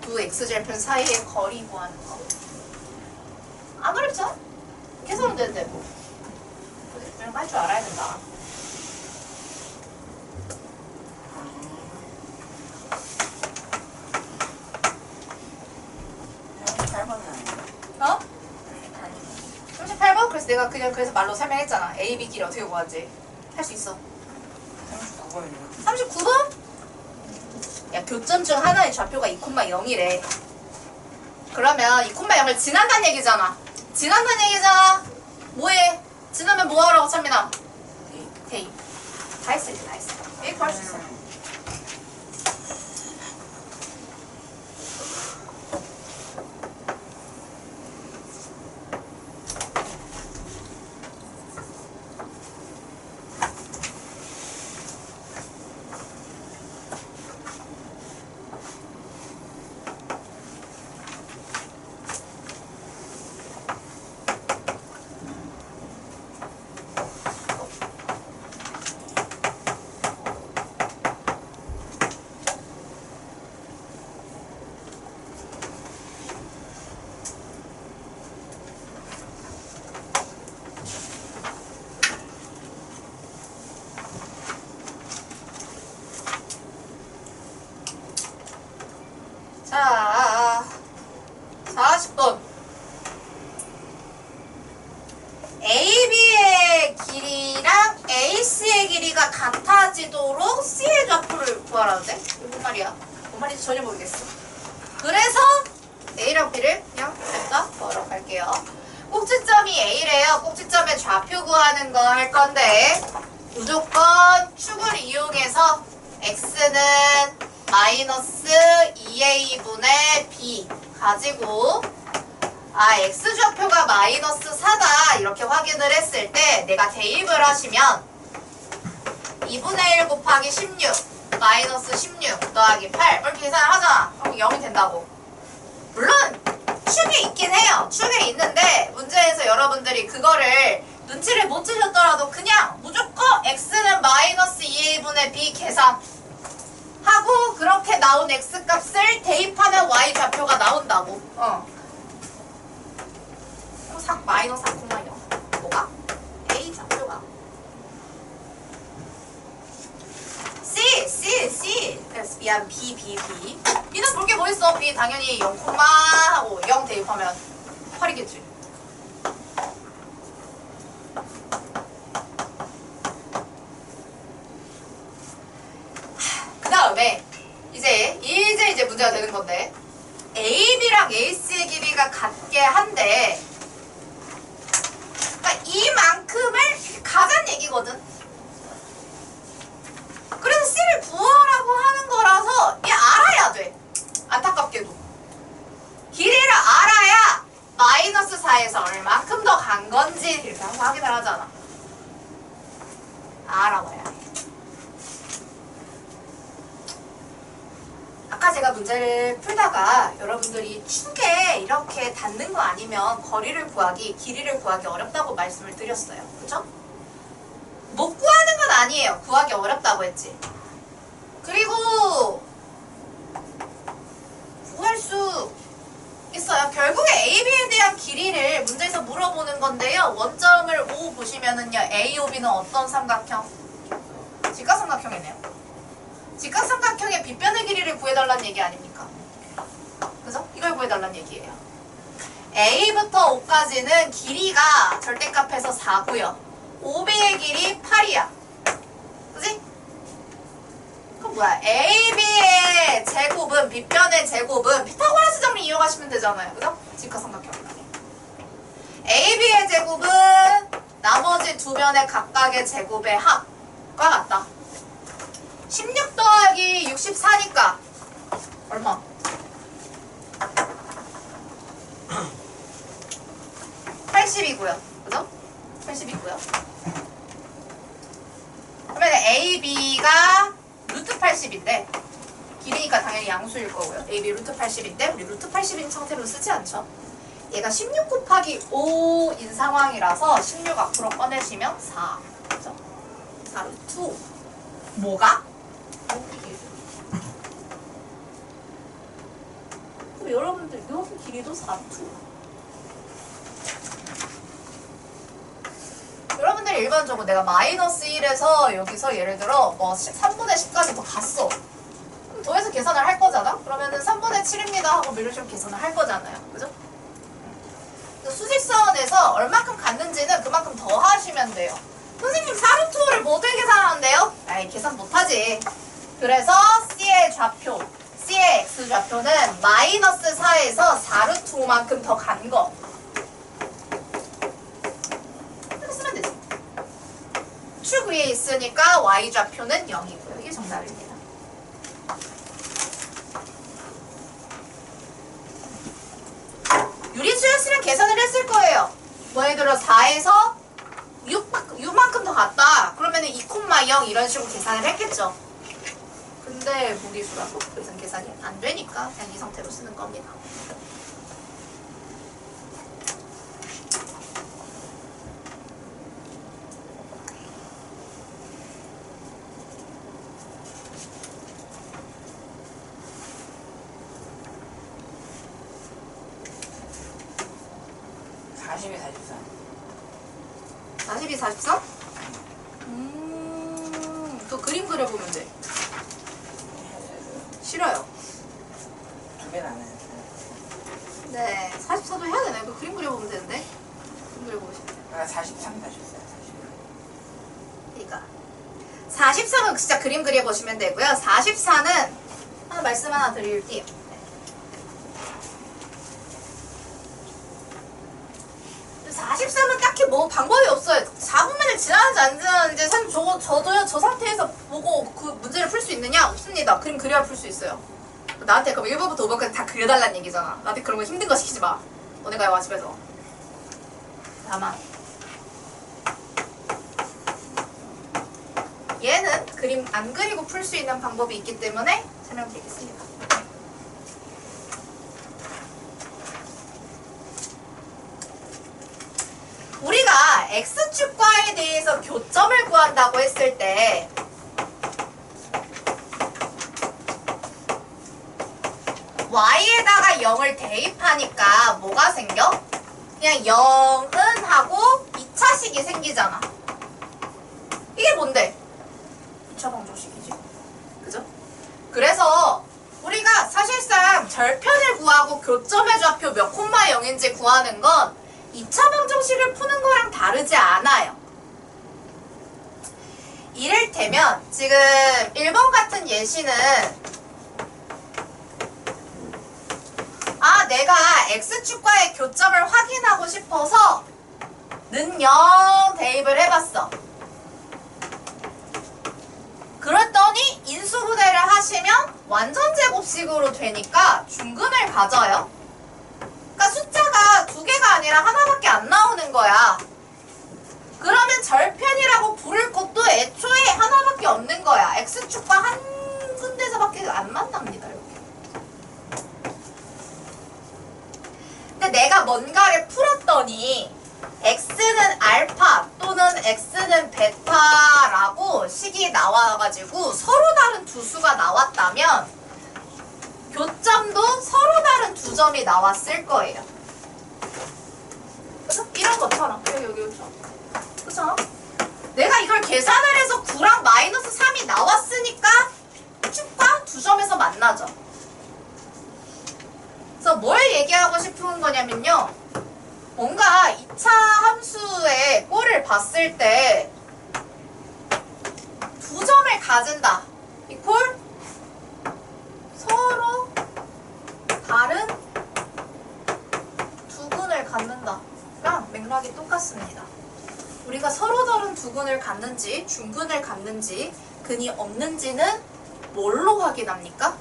두 X절편 사이의 거리 구하는 거. 안 어렵죠? 계산은 되는데 뭐 이런 거 할 줄 알아야 된다. 어? 38번? 그래서 내가 그냥 그래서 말로 설명했잖아. A, B 끼리 어떻게 구하지? 할 수 있어. 39번이요. 39번? 야, 교점 중 하나의 좌표가 2,0이래. 그러면 2,0을 지난다는 얘기잖아. 지난다는 얘기잖아. 뭐해? 지나면 뭐 하라고, 찬민아? 대입. 다 했어, 이제 다 했어. A 구할 수 있어. 자, 40번. AB의 길이랑 AC의 길이가 같아지도록 C의 좌표를 구하라는데? 이게 뭔 말이야? 뭔 말인지 전혀 모르겠어. 그래서 A랑 B를 그냥 여기다 넣으러 갈게요. 꼭지점이 A래요. 꼭지점의 좌표 구하는 거 할 건데 무조건 축을 이용해서 X는 마이너스 2A분의 B 가지고 X좌표가 마이너스 4다 이렇게 확인을 했을 때 내가 대입을 하시면 2분의 1 곱하기 16 마이너스 16 더하기 8 이렇게 계산을 하잖아. 그럼 0이 된다고. 물론 축에 있긴 해요. 축에 있는데 문제에서 여러분들이 그거를 눈치를 못 채셨더라도 그냥 무조건 X는 마이너스 2A분의 B 계산하고 그렇게 나온 X값을 대입하면 Y좌표가 나온다고. 마이너스 4,0 뭐가? A 좌표가 C 미안 B B는 볼 게 뭐 있어? B 당연히 0, 하고 0 대입하면 8이겠지. 그 다음에 이제 문제가 되는 건데 AB랑 AC의 길이가 같게 한데 그러니까 이만큼을 가자는 얘기거든. 그래서 C를 구하라고 하는 거라서 얘 알아야 돼. 안타깝게도 길이를 알아야 마이너스 4에서 얼만큼 더 간 건지 이렇게 항상 확인을 하잖아. 알아봐야 해. 아까 제가 문제를 풀다가 여러분들이 축에 이렇게 닿는 거 아니면 길이를 구하기 어렵다고 말씀을 드렸어요. 그쵸? 못 구하는 건 아니에요. 구하기 어렵다고 했지. 그리고 구할 수 있어요. 결국에 AB에 대한 길이를 문제에서 물어보는 건데요. 원점을 O 보시면은요. AOB는 어떤 삼각형? 직각삼각형이네요. 직각삼각형의 빗변의 길이를 구해달라는 얘기 아닙니까? 그죠? 이걸 구해달라는 얘기예요. A부터 O까지는 길이가 절대값에서 4고요. OB의 길이 8이야. 그지? 그럼 뭐야? AB의 제곱은, 빗변의 제곱은 피타고라스 정리 이용하시면 되잖아요. 그죠? 직각삼각형이라네. AB의 제곱은 나머지 두 변의 각각의 제곱의 합과 같다. 16 더하기 64니까 얼마? 80이고요. 그죠? 80이고요. 그러면 AB가 루트 80인데 길이니까 당연히 양수일 거고요. AB 루트 80인데 우리 루트 80인 상태로 쓰지 않죠? 얘가 16 곱하기 5인 상황이라서 16 앞으로 꺼내시면 4. 그죠? 4 루트 5. 뭐가? 그럼 여러분들 여기 길이도 4 루트 5. 여러분들이 일반적으로 내가 마이너스 1에서 여기서 예를 들어 뭐 3분의 10까지 더 갔어. 그럼 더해서 계산을 할 거잖아? 그러면은 3분의 7입니다 하고 이런 식으로 계산을 할 거잖아요. 그죠? 수직선에서 얼마큼 갔는지는 그만큼 더 하시면 돼요. 선생님 4루트 5를 못 계산하는데요? 아이 계산 못하지. 그래서 C의 좌표, C의 X좌표는 마이너스 4에서 4루트 5만큼 더 간 거. 축 위에 있으니까 Y좌표는 0이고요. 이게 정답입니다. 유리수였으면 계산을 했을 거예요. 뭐 예를 들어 4에서 6만큼 더 갔다. 그러면 2,0 이런 식으로 계산을 했겠죠. 근데 무리수라서 더 이상 계산이 안 되니까 그냥 이 상태로 쓰는 겁니다. 사십이 44. 42, 43? 그 그림 그려보면 돼. 싫어요. 두 개나. 네, 44도 해야 되네. 그 그림 그려보면 되는데. 그림 그려보시면. 아, 43 다셨어요. 41. 그러니까 43은 진짜 그림 그려보시면 되고요. 44는 하나 말씀 하나 드릴게요. 43은 딱히 뭐 방법이 없어요. 4분면을 지나는지 안 지나는지 사실 저도요 저 상태에서 보고 그 문제를 풀 수 있느냐? 없습니다. 그림 그려야 풀 수 있어요. 나한테 그럼 1번부터 5번까지 다 그려달라는 얘기잖아. 나한테 그런 거 힘든 거 시키지 마. 너네가 와 집에서. 다만 얘는 그림 안 그리고 풀 수 있는 방법이 있기 때문에 설명드리겠습니다. 우리가 x축과에 대해서 교점을 구한다고 했을 때 y에다가 0을 대입하니까 뭐가 생겨? 그냥 0은 하고 2차식이 생기잖아. 이게 뭔데? 2차 방정식이지. 그죠? 그래서 우리가 사실상 절편을 구하고 교점의 좌표 몇 콤마 0인지 구하는 건 2차 방정식을 푸는 거랑 다르지 않아요. 이를테면 지금 1번 같은 예시는 내가 x축과의 교점을 확인하고 싶어서 는 0 대입을 해봤어. 그랬더니 인수분해를 하시면 완전제곱식으로 되니까 중근을 가져요. 그러니까 숫자가 두 개가 아니라 하나밖에 안 나오는 거야. 그러면 절편이라고 부를 것도 애초에 하나밖에 없는 거야. x축과 한 군데서밖에 안 만납니다. 이렇게. 근데 내가 뭔가를 풀었더니 x는 알파 또는 x는 베타라고 식이 나와가지고 서로 다른 두 수가 나왔다면 교점도 서로 다른 두 점이 나왔을 거예요. 그래서 이런 것처럼 여기 그쵸? 내가 이걸 계산을 해서 9랑 마이너스 3이 나왔으니까 축과 두 점에서 만나죠. 그래서 뭘 얘기하고 싶은 거냐면요. 뭔가 2차 함수의 꼴을 봤을 때 두 점을 가진다. 이꼴 서로 다른 두근을 갖는다랑 맥락이 똑같습니다. 우리가 서로 다른 두근을 갖는지 중근을 갖는지 근이 없는지는 뭘로 확인합니까?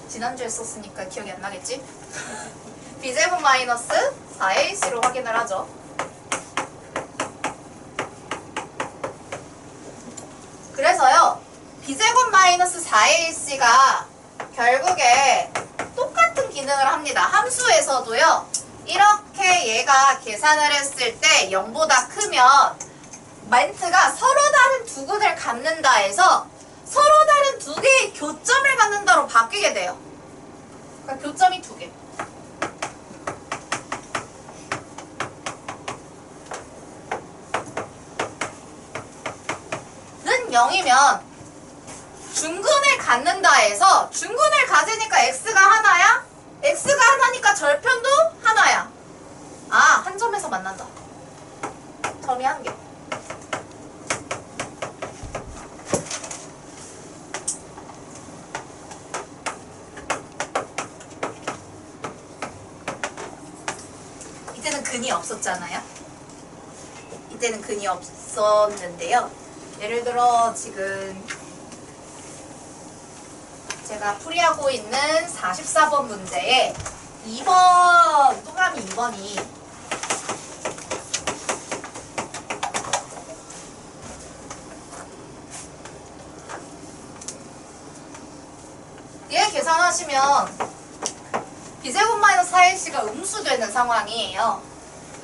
지난주에 썼으니까 기억이 안 나겠지? b제곱 마이너스 4ac로 확인을 하죠. 그래서요, b제곱 마이너스 4ac가 결국에 똑같은 기능을 합니다. 함수에서도요, 이렇게 얘가 계산을 했을 때 0보다 크면 멘트가 서로 다른 두근을 갖는다 해서 서로 다른 두 개의 교점을 갖는다로 바뀌게 돼요. 그러니까 교점이 두 개. 는 0이면 중근을 갖는다 해서 중근을 가지니까 x가 하나야? x가 하나니까 절편도 하나야. 한 점에서 만난다. 점이 한 개. 이때는 근이 없었잖아요. 이때는 근이 없었는데요. 예를 들어 지금 제가 풀이하고 있는 44번 문제에 2번, 동그라미 2번이 얘 계산하시면 b제곱 마이너스 4ac가 음수되는 상황이에요.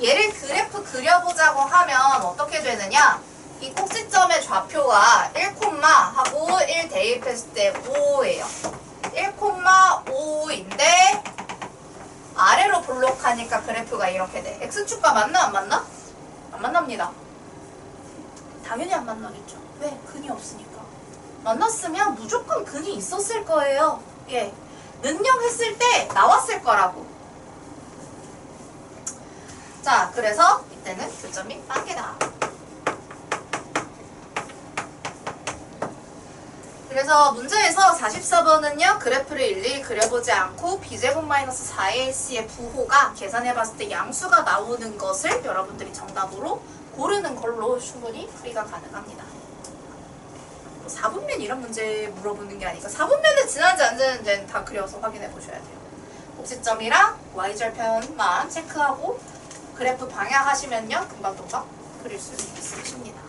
얘를 그래프 그려보자고 하면 어떻게 되느냐? 이 꼭지점의 좌표가 1, 하고 1 대입했을 때 5예요. 1, 5인데 아래로 볼록하니까 그래프가 이렇게 돼. x축과 맞나 안 맞나? 안 만납니다. 당연히 안 만나겠죠. 왜? 근이 없으니까. 만났으면 무조건 근이 있었을 거예요. 예. 능력했을 때 나왔을 거라고. 자, 그래서 이때는 교점이 빵개다. 그래서 문제에서 44번은요. 그래프를 일일이 그려보지 않고 b제곱-4ac의 부호가 계산해봤을 때 양수가 나오는 것을 여러분들이 정답으로 고르는 걸로 충분히 풀이가 가능합니다. 4분면 이런 문제 물어보는 게 아니고 4분면은 지난지 안 지난지는 다 그려서 확인해 보셔야 돼요. 꼭지점이랑 y절편만 체크하고 그래프 방향하시면요. 금방금방 그릴 수 있으십니다.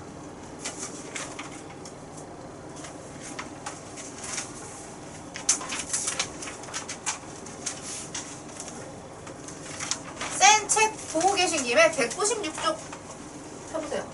센 책 보고 계신 김에 196쪽 펴보세요.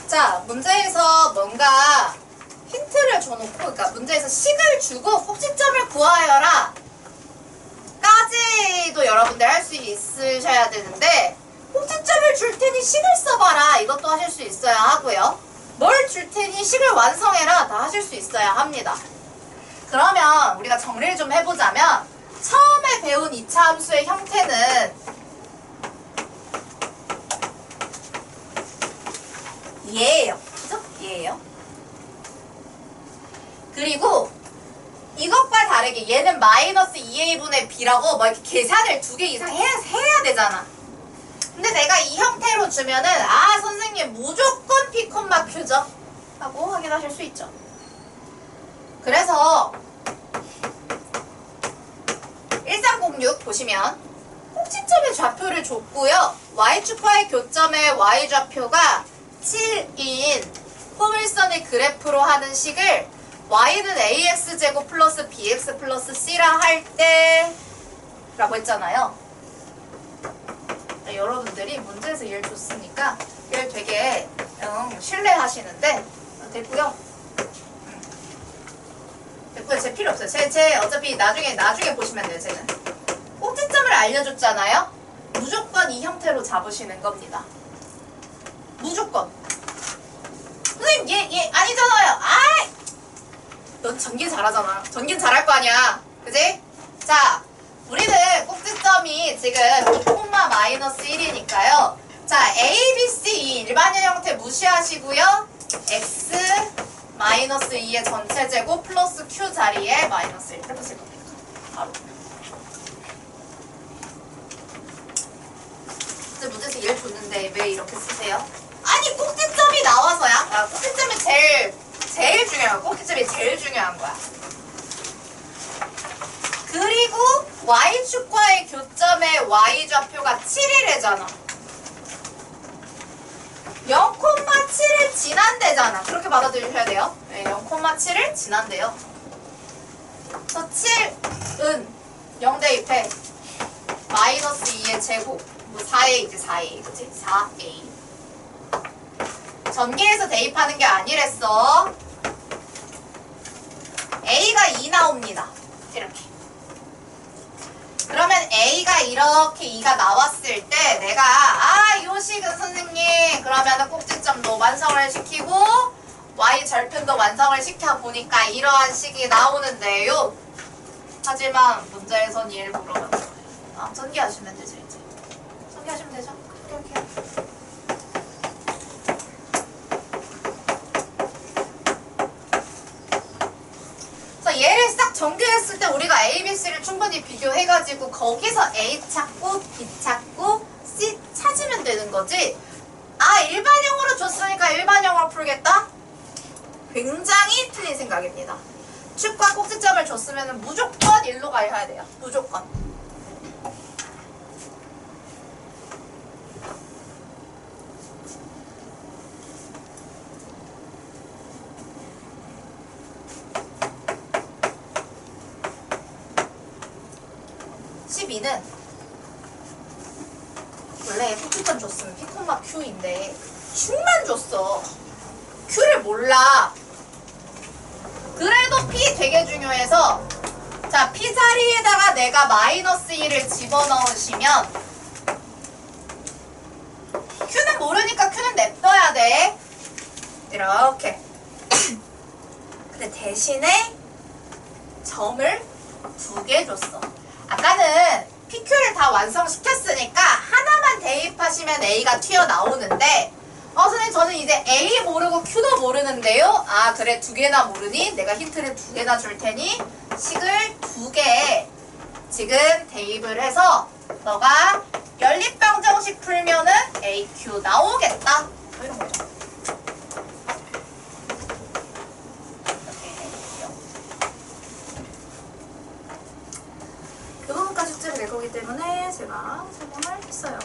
자, 문제에서 뭔가 힌트를 줘놓고, 그러니까 문제에서 식을 주고 꼭지점을 구하여라 까지도 여러분들 할 수 있으셔야 되는데, 꼭지점을 줄 테니 식을 써봐라 이것도 하실 수 있어야 하고요. 뭘 줄 테니 식을 완성해라 다 하실 수 있어야 합니다. 그러면 우리가 정리를 좀 해보자면, 처음에 배운 2차 함수의 형태는 얘예요. 그죠? 얘예요. 그리고 이것과 다르게 얘는 마이너스 2a분의 b라고 뭐 이렇게 계산을 2개 이상 해야 되잖아. 근데 내가 이 형태로 주면은 아 선생님 무조건 p, q죠? 하고 확인하실 수 있죠. 그래서 1306 보시면 꼭지점의 좌표를 줬고요. y축과의 교점의 y좌표가 7인 포물선의 그래프로 하는 식을 y는 ax제곱 플러스 bx 플러스 c라 할 때 라고 했잖아요. 여러분들이 문제에서 얘를 줬으니까 얘를 되게 신뢰하시는데 됐고요. 됐고요. 제 필요 없어요. 제 어차피 나중에 보시면 돼요. 쟤는 꼭지점을 알려줬잖아요. 무조건 이 형태로 잡으시는 겁니다. 무조건. 선생님 얘 아니잖아요. 아이 넌 전기 잘하잖아. 전기는 잘할 거 아니야. 그지? 자 우리는 꼭지점이 지금 2,-1이니까요. 자 A, B, C 이 일반형 형태 무시하시고요. X 마이너스 2의 전체 제곱 플러스 Q 자리에 마이너스 1 해보실 겁니다. 바로. 문제에서 얘를 줬는데 왜 이렇게 쓰세요? 아니 꼭지점이 나와서야. 아, 꼭지점이 제일 중요한 거야. 꼭지점이 제일 중요한 거야. 그리고 y축과의 교점의 y좌표가 7이래잖아. 0,7을 지난대잖아. 그렇게 받아들이셔야 돼요. 네, 0,7을 지난대요. 그래서 7은 0 대입해. 마이너스 2의 제곱. 뭐 4a, 4a, 그치? 4a. 전개해서 대입하는 게 아니랬어. a가 2 나옵니다. 이렇게. 그러면 a가 이렇게 2가 나왔을 때 내가 요 식은 선생님 그러면은 꼭지점도 완성을 시키고 y 절편도 완성을 시켜 보니까 이러한 식이 나오는데요. 하지만 문제에선 얘를 물어봤는 거예요. 전개하시면 되죠 이제. 전개하시면 되죠. 이렇게. 얘를 싹 전개했을 때 우리가 A, B, C를 충분히 비교해가지고 거기서 A 찾고 B 찾고 C 찾으면 되는 거지. 아 일반형으로 줬으니까 일반형으로 풀겠다? 굉장히 틀린 생각입니다. 축과 꼭지점을 줬으면 무조건 일로 가야 돼요. 무조건. PB는 원래 P만 줬으면 P, Q인데 Q만 줬어. Q를 몰라. 그래도 P 되게 중요해서 자, P 자리에다가 내가 마이너스 1을 집어넣으시면 Q는 모르니까 Q는 냅둬야 돼. 이렇게. 근데 대신에 점을 2개 줬어. 아까는 PQ를 다 완성시켰으니까 하나만 대입하시면 A가 튀어나오는데 선생님 저는 이제 A 모르고 Q도 모르는데요? 아 그래 2개나 모르니? 내가 힌트를 2개나 줄 테니 식을 2개 지금 대입을 해서 너가 연립방정식 풀면은 AQ 나오겠다. 이런 거죠. 그 부분까지 숙제를 낼 거기 때문에 제가 설명을 했어요.